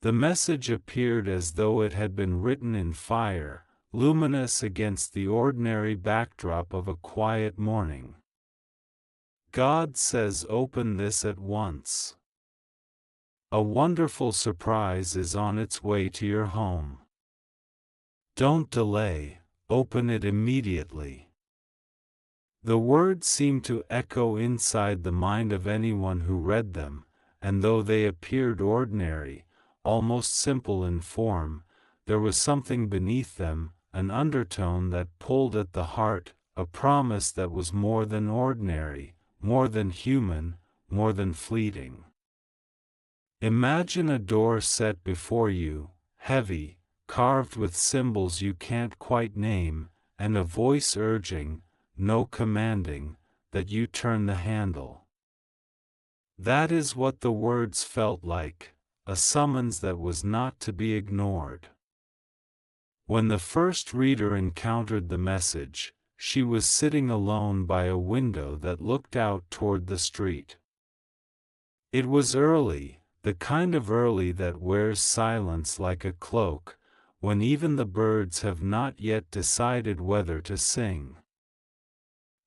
The message appeared as though it had been written in fire, luminous against the ordinary backdrop of a quiet morning. God says, open this at once. A wonderful surprise is on its way to your home. Don't delay, open it immediately. The words seemed to echo inside the mind of anyone who read them, and though they appeared ordinary, almost simple in form, there was something beneath them, an undertone that pulled at the heart, a promise that was more than ordinary, more than human, more than fleeting. Imagine a door set before you, heavy, carved with symbols you can't quite name, and a voice urging, no commanding, that you turn the handle. That is what the words felt like, a summons that was not to be ignored. When the first reader encountered the message, she was sitting alone by a window that looked out toward the street. It was early, the kind of early that wears silence like a cloak, when even the birds have not yet decided whether to sing.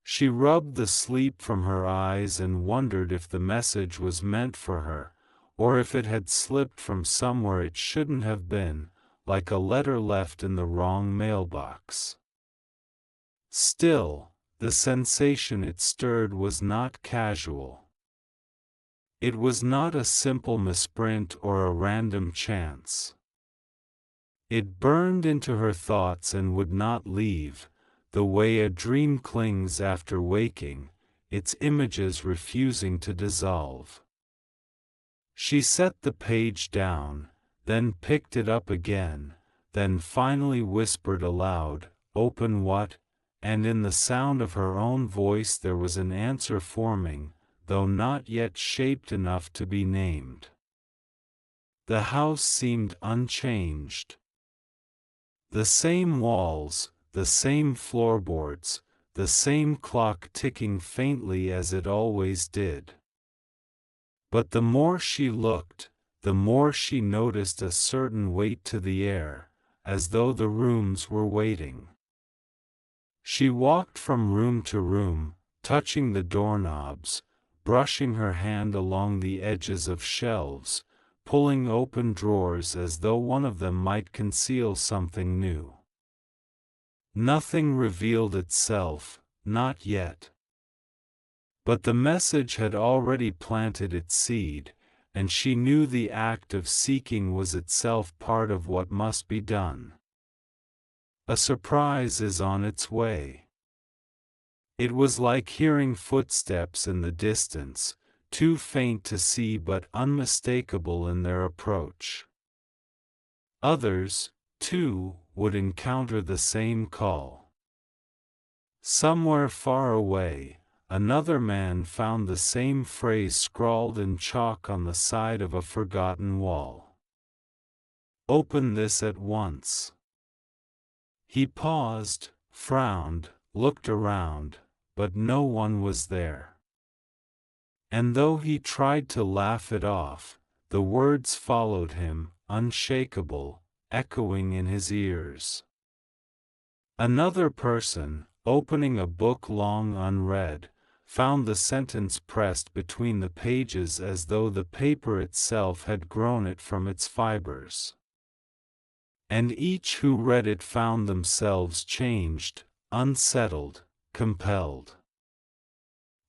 She rubbed the sleep from her eyes and wondered if the message was meant for her, or if it had slipped from somewhere it shouldn't have been, like a letter left in the wrong mailbox. Still, the sensation it stirred was not casual. It was not a simple misprint or a random chance. It burned into her thoughts and would not leave, the way a dream clings after waking, its images refusing to dissolve. She set the page down, then picked it up again, then finally whispered aloud, "Open what?" And in the sound of her own voice there was an answer forming, though not yet shaped enough to be named. The house seemed unchanged. The same walls, the same floorboards, the same clock ticking faintly as it always did. But the more she looked, the more she noticed a certain weight to the air, as though the rooms were waiting. She walked from room to room, touching the doorknobs, brushing her hand along the edges of shelves, pulling open drawers as though one of them might conceal something new. Nothing revealed itself, not yet. But the message had already planted its seed, and she knew the act of seeking was itself part of what must be done. A surprise is on its way. It was like hearing footsteps in the distance, too faint to see but unmistakable in their approach. Others, too, would encounter the same call. Somewhere far away, another man found the same phrase scrawled in chalk on the side of a forgotten wall. "Open this at once." He paused, frowned, looked around, but no one was there. And though he tried to laugh it off, the words followed him, unshakable, echoing in his ears. Another person, opening a book long unread, found the sentence pressed between the pages as though the paper itself had grown it from its fibers. And each who read it found themselves changed, unsettled, compelled.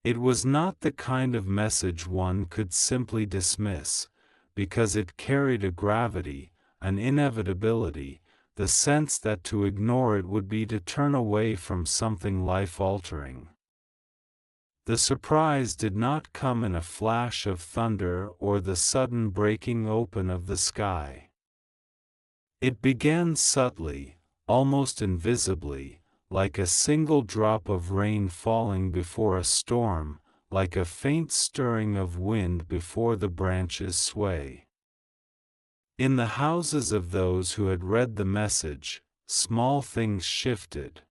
It was not the kind of message one could simply dismiss, because it carried a gravity, an inevitability, the sense that to ignore it would be to turn away from something life-altering. The surprise did not come in a flash of thunder or the sudden breaking open of the sky. It began subtly, almost invisibly, like a single drop of rain falling before a storm, like a faint stirring of wind before the branches sway. In the houses of those who had read the message, small things shifted.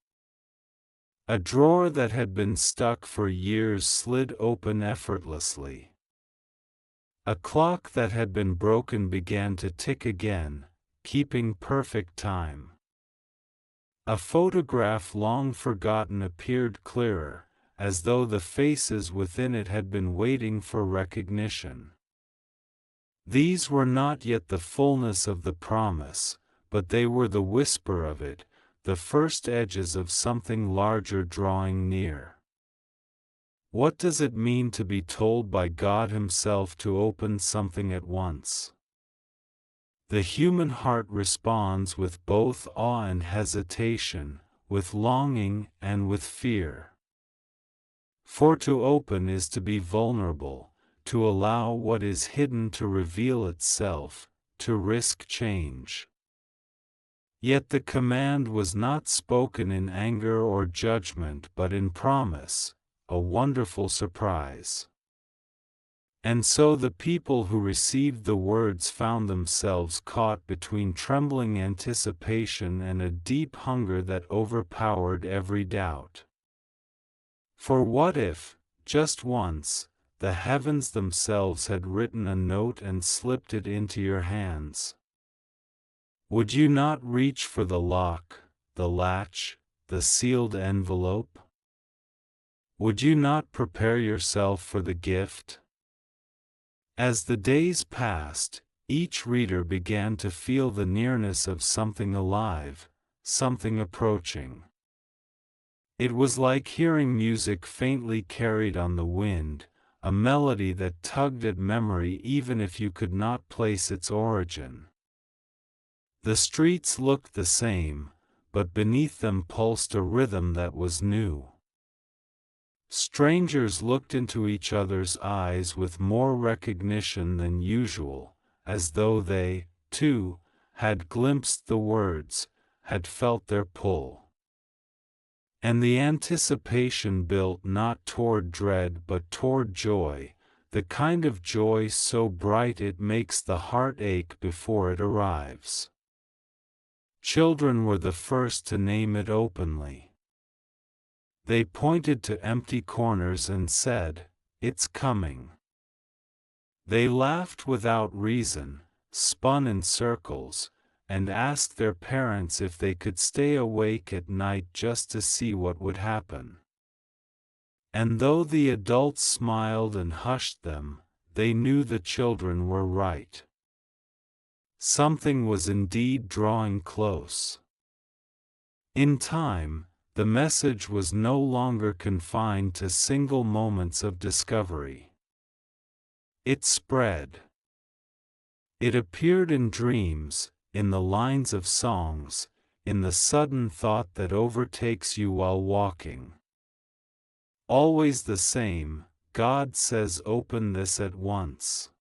A drawer that had been stuck for years slid open effortlessly. A clock that had been broken began to tick again, keeping perfect time. A photograph long forgotten appeared clearer, as though the faces within it had been waiting for recognition. These were not yet the fullness of the promise, but they were the whisper of it, the first edges of something larger drawing near. What does it mean to be told by God Himself to open something at once? The human heart responds with both awe and hesitation, with longing and with fear. For to open is to be vulnerable, to allow what is hidden to reveal itself, to risk change. Yet the command was not spoken in anger or judgment but in promise, a wonderful surprise. And so the people who received the words found themselves caught between trembling anticipation and a deep hunger that overpowered every doubt. For what if, just once, the heavens themselves had written a note and slipped it into your hands? Would you not reach for the lock, the latch, the sealed envelope? Would you not prepare yourself for the gift? As the days passed, each reader began to feel the nearness of something alive, something approaching. It was like hearing music faintly carried on the wind, a melody that tugged at memory even if you could not place its origin. The streets looked the same, but beneath them pulsed a rhythm that was new. Strangers looked into each other's eyes with more recognition than usual, as though they, too, had glimpsed the words, had felt their pull. And the anticipation built not toward dread but toward joy, the kind of joy so bright it makes the heart ache before it arrives. Children were the first to name it openly. They pointed to empty corners and said, "It's coming." They laughed without reason, spun in circles, and asked their parents if they could stay awake at night just to see what would happen. And though the adults smiled and hushed them, they knew the children were right. Something was indeed drawing close. In time, the message was no longer confined to single moments of discovery. It spread. It appeared in dreams, in the lines of songs, in the sudden thought that overtakes you while walking. Always the same, God says, open this at once.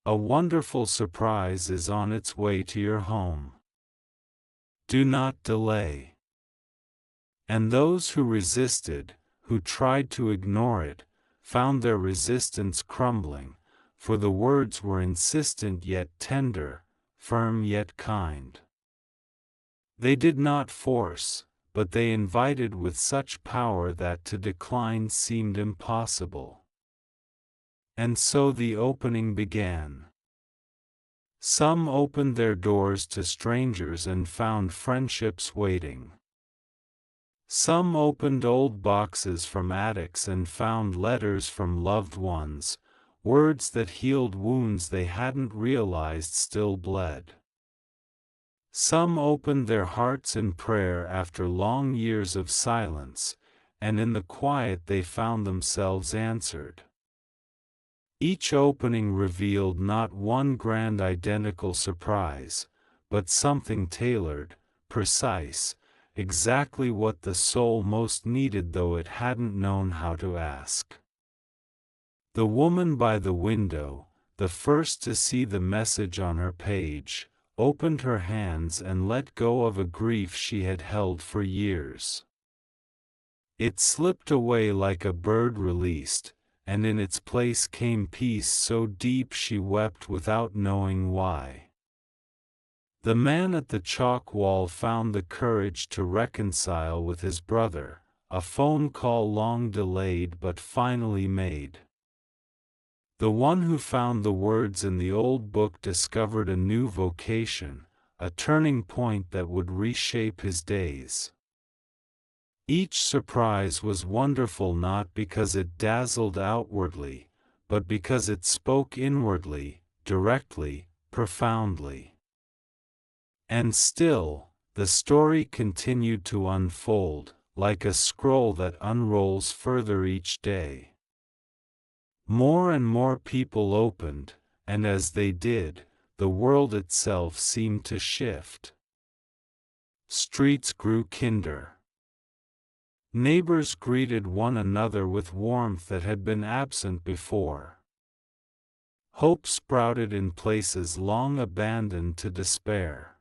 A wonderful surprise is on its way to your home. Do not delay. And those who resisted, who tried to ignore it, found their resistance crumbling, for the words were insistent yet tender, firm yet kind. They did not force, but they invited with such power that to decline seemed impossible. And so the opening began. Some opened their doors to strangers and found friendships waiting. Some opened old boxes from attics and found letters from loved ones, words that healed wounds they hadn't realized still bled. Some opened their hearts in prayer after long years of silence, and in the quiet they found themselves answered. Each opening revealed not one grand identical surprise, but something tailored, precise, exactly what the soul most needed though it hadn't known how to ask. The woman by the window, the first to see the message on her page, opened her hands and let go of a grief she had held for years. It slipped away like a bird released, and in its place came peace so deep she wept without knowing why. The man at the chalk wall found the courage to reconcile with his brother, a phone call long delayed but finally made. The one who found the words in the old book discovered a new vocation, a turning point that would reshape his days. Each surprise was wonderful not because it dazzled outwardly, but because it spoke inwardly, directly, profoundly. And still, the story continued to unfold, like a scroll that unrolls further each day. More and more people opened, and as they did, the world itself seemed to shift. Streets grew kinder. Neighbors greeted one another with warmth that had been absent before. Hope sprouted in places long abandoned to despair.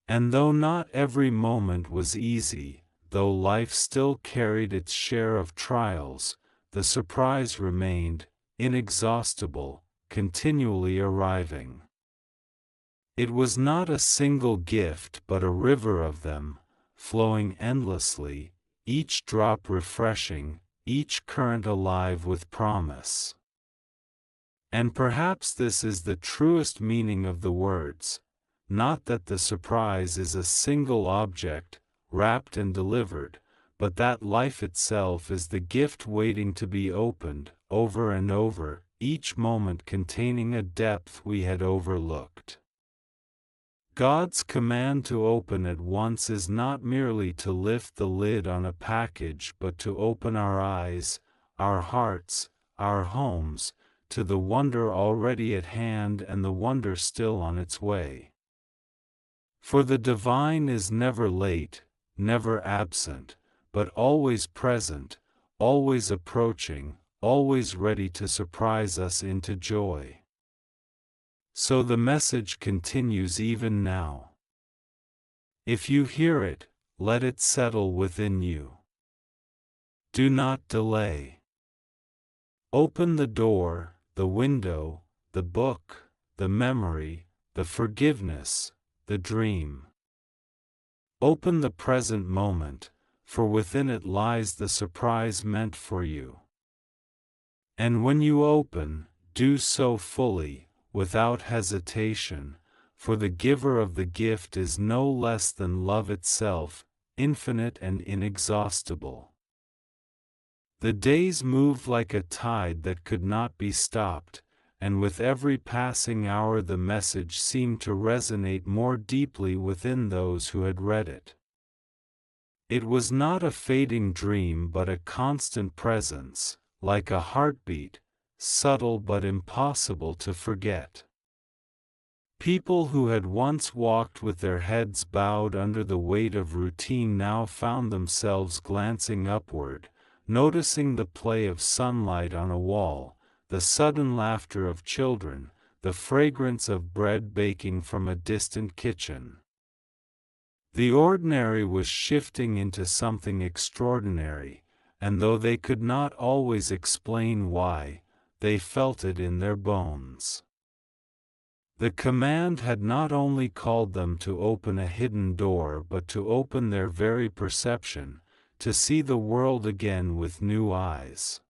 And though not every moment was easy, though life still carried its share of trials, the surprise remained, inexhaustible, continually arriving. It was not a single gift but a river of them, flowing endlessly, each drop refreshing, each current alive with promise. And perhaps this is the truest meaning of the words, not that the surprise is a single object, wrapped and delivered, but that life itself is the gift waiting to be opened, over and over, each moment containing a depth we had overlooked. God's command to open at once is not merely to lift the lid on a package but to open our eyes, our hearts, our homes, to the wonder already at hand and the wonder still on its way. For the divine is never late, never absent, but always present, always approaching, always ready to surprise us into joy. So the message continues even now. If you hear it, let it settle within you. Do not delay. Open the door, the window, the book, the memory, the forgiveness, the dream. Open the present moment, for within it lies the surprise meant for you. And when you open, do so fully, without hesitation, for the giver of the gift is no less than love itself, infinite and inexhaustible. The days moved like a tide that could not be stopped, and with every passing hour the message seemed to resonate more deeply within those who had read it. It was not a fading dream but a constant presence, like a heartbeat, subtle but impossible to forget. People who had once walked with their heads bowed under the weight of routine now found themselves glancing upward, noticing the play of sunlight on a wall, the sudden laughter of children, the fragrance of bread baking from a distant kitchen. The ordinary was shifting into something extraordinary, and though they could not always explain why, they felt it in their bones. The command had not only called them to open a hidden door but to open their very perception, to see the world again with new eyes.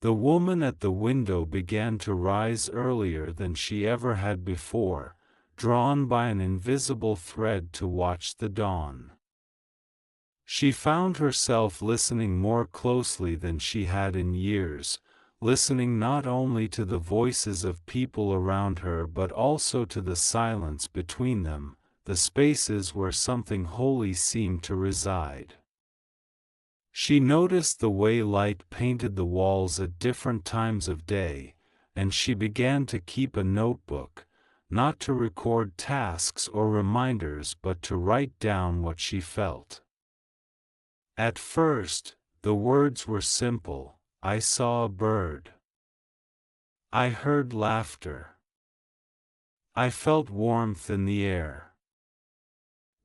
The woman at the window began to rise earlier than she ever had before, drawn by an invisible thread to watch the dawn. She found herself listening more closely than she had in years, listening not only to the voices of people around her but also to the silence between them, the spaces where something holy seemed to reside. She noticed the way light painted the walls at different times of day, and she began to keep a notebook, not to record tasks or reminders but to write down what she felt. At first, the words were simple. I saw a bird. I heard laughter. I felt warmth in the air.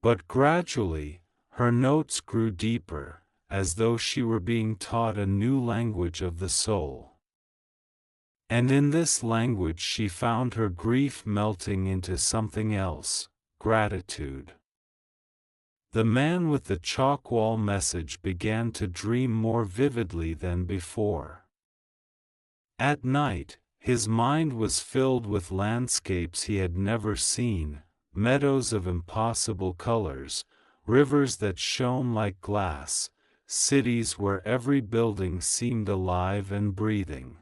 But gradually, her notes grew deeper, as though she were being taught a new language of the soul. And in this language she found her grief melting into something else, gratitude. The man with the chalk wall message began to dream more vividly than before. At night, his mind was filled with landscapes he had never seen, meadows of impossible colors, rivers that shone like glass, cities where every building seemed alive and breathing.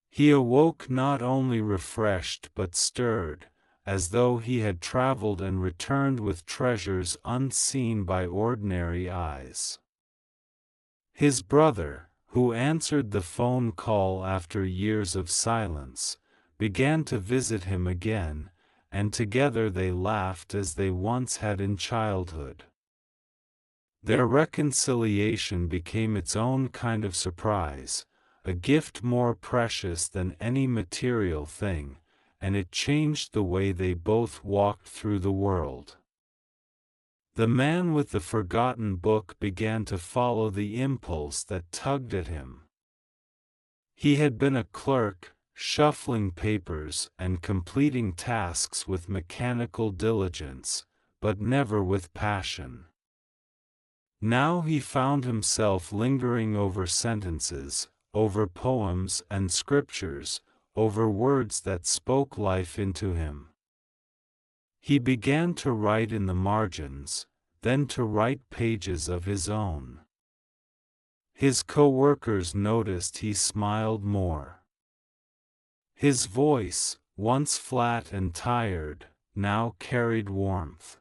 He awoke not only refreshed but stirred, as though he had traveled and returned with treasures unseen by ordinary eyes. His brother, who answered the phone call after years of silence, began to visit him again, and together they laughed as they once had in childhood. Their reconciliation became its own kind of surprise, a gift more precious than any material thing, and it changed the way they both walked through the world. The man with the forgotten book began to follow the impulse that tugged at him. He had been a clerk, shuffling papers and completing tasks with mechanical diligence, but never with passion. Now he found himself lingering over sentences, over poems and scriptures, over words that spoke life into him. He began to write in the margins, then to write pages of his own. His co-workers noticed he smiled more. His voice, once flat and tired, now carried warmth.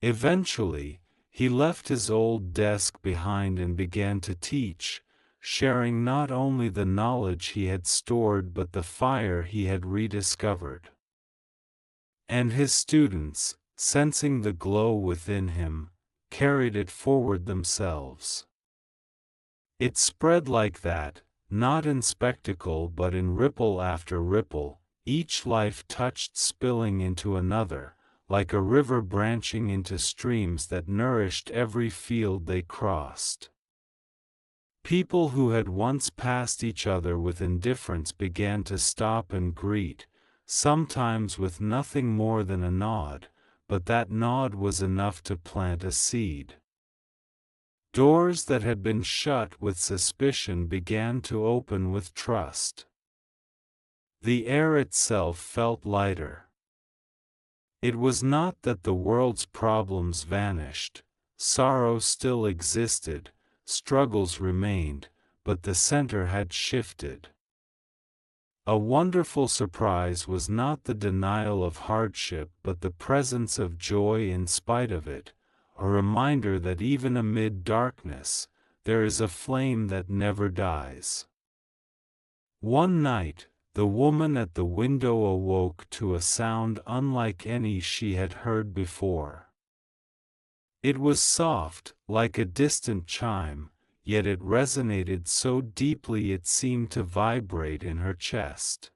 Eventually, he left his old desk behind and began to teach, sharing not only the knowledge he had stored but the fire he had rediscovered. And his students, sensing the glow within him, carried it forward themselves. It spread like that, not in spectacle but in ripple after ripple, each life touched spilling into another, like a river branching into streams that nourished every field they crossed. People who had once passed each other with indifference began to stop and greet, sometimes with nothing more than a nod, but that nod was enough to plant a seed. Doors that had been shut with suspicion began to open with trust. The air itself felt lighter. It was not that the world's problems vanished, sorrow still existed, struggles remained, but the center had shifted. A wonderful surprise was not the denial of hardship but the presence of joy in spite of it, a reminder that even amid darkness, there is a flame that never dies. One night, the woman at the window awoke to a sound unlike any she had heard before. It was soft, like a distant chime, yet it resonated so deeply it seemed to vibrate in her chest.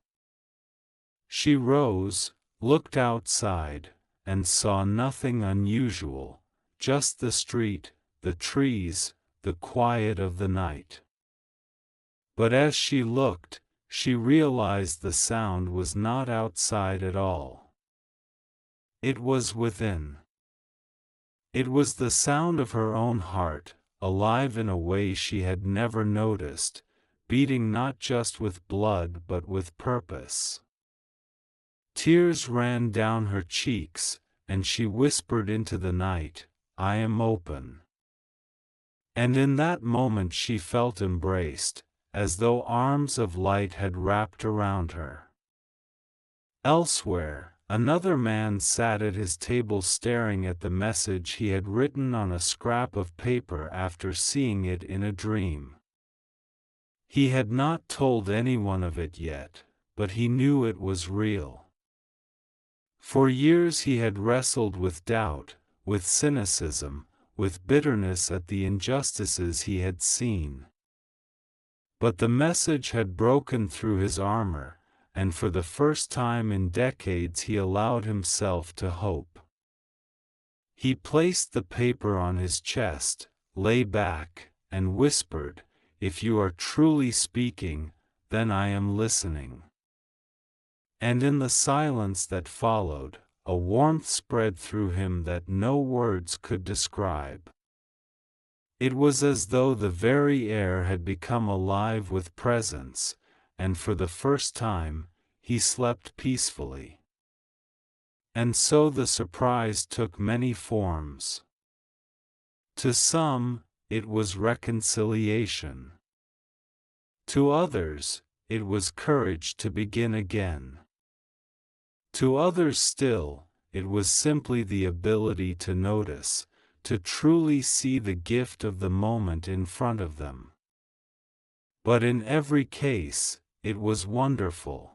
She rose, looked outside, and saw nothing unusual, just the street, the trees, the quiet of the night. But as she looked, she realized the sound was not outside at all. It was within. It was the sound of her own heart, alive in a way she had never noticed, beating not just with blood but with purpose. Tears ran down her cheeks, and she whispered into the night, "I am open." And in that moment she felt embraced, as though arms of light had wrapped around her. Elsewhere, another man sat at his table staring at the message he had written on a scrap of paper after seeing it in a dream. He had not told anyone of it yet, but he knew it was real. For years he had wrestled with doubt, with cynicism, with bitterness at the injustices he had seen. But the message had broken through his armor, and for the first time in decades he allowed himself to hope. He placed the paper on his chest, lay back, and whispered, "If you are truly speaking, then I am listening." And in the silence that followed, a warmth spread through him that no words could describe. It was as though the very air had become alive with presence, and for the first time, he slept peacefully. And so the surprise took many forms. To some, it was reconciliation. To others, it was courage to begin again. To others still, it was simply the ability to notice, to truly see the gift of the moment in front of them. But in every case, it was wonderful.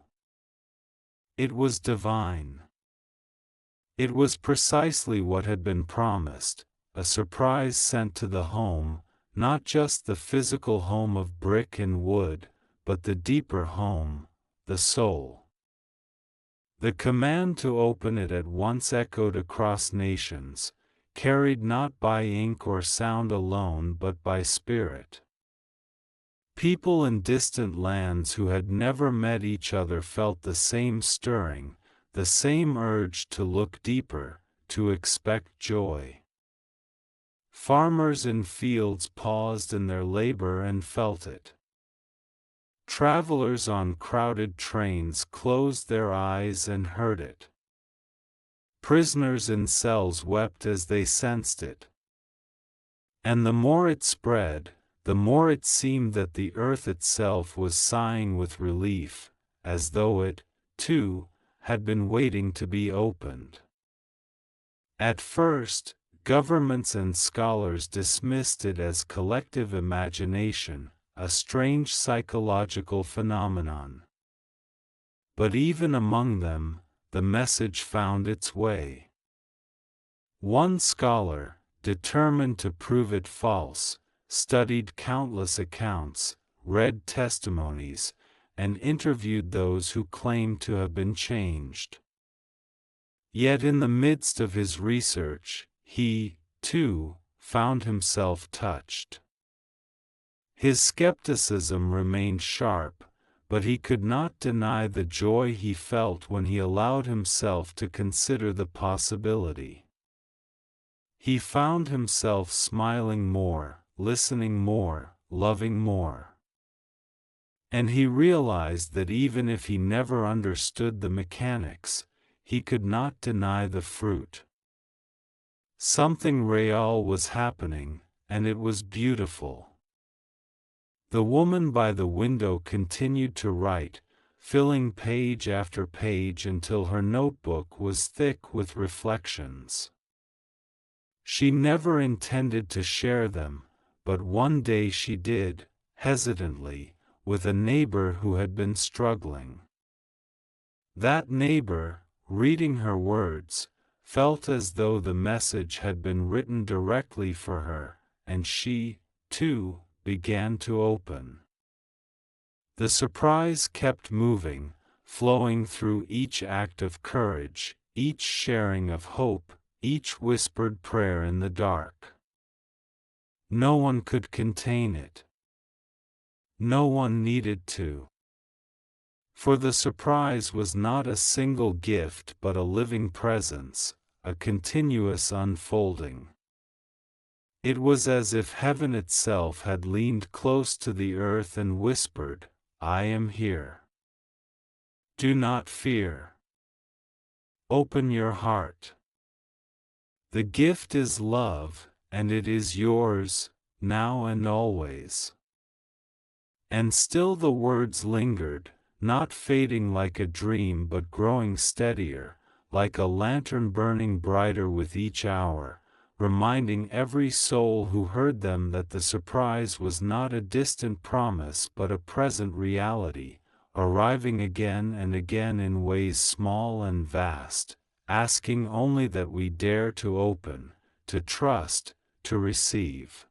It was divine. It was precisely what had been promised, a surprise sent to the home, not just the physical home of brick and wood, but the deeper home, the soul. The command to open it at once echoed across nations, carried not by ink or sound alone but by spirit. People in distant lands who had never met each other felt the same stirring, the same urge to look deeper, to expect joy. Farmers in fields paused in their labor and felt it. Travelers on crowded trains closed their eyes and heard it. Prisoners in cells wept as they sensed it. And the more it spread, the more it seemed that the earth itself was sighing with relief, as though it, too, had been waiting to be opened. At first, governments and scholars dismissed it as collective imagination, a strange psychological phenomenon. But even among them, the message found its way. One scholar, determined to prove it false, studied countless accounts, read testimonies, and interviewed those who claimed to have been changed. Yet in the midst of his research, he, too, found himself touched. His skepticism remained sharp, but he could not deny the joy he felt when he allowed himself to consider the possibility. He found himself smiling more, listening more, loving more. And he realized that even if he never understood the mechanics, he could not deny the fruit. Something real was happening, and it was beautiful. The woman by the window continued to write, filling page after page until her notebook was thick with reflections. She never intended to share them, but one day she did, hesitantly, with a neighbor who had been struggling. That neighbor, reading her words, felt as though the message had been written directly for her, and she, too, began to open. The surprise kept moving, flowing through each act of courage, each sharing of hope, each whispered prayer in the dark. No one could contain it. No one needed to. For the surprise was not a single gift but a living presence, a continuous unfolding. It was as if heaven itself had leaned close to the earth and whispered, "I am here. Do not fear. Open your heart. The gift is love, and it is yours, now and always." And still the words lingered, not fading like a dream but growing steadier, like a lantern burning brighter with each hour, reminding every soul who heard them that the surprise was not a distant promise but a present reality, arriving again and again in ways small and vast, asking only that we dare to open, to trust, to receive.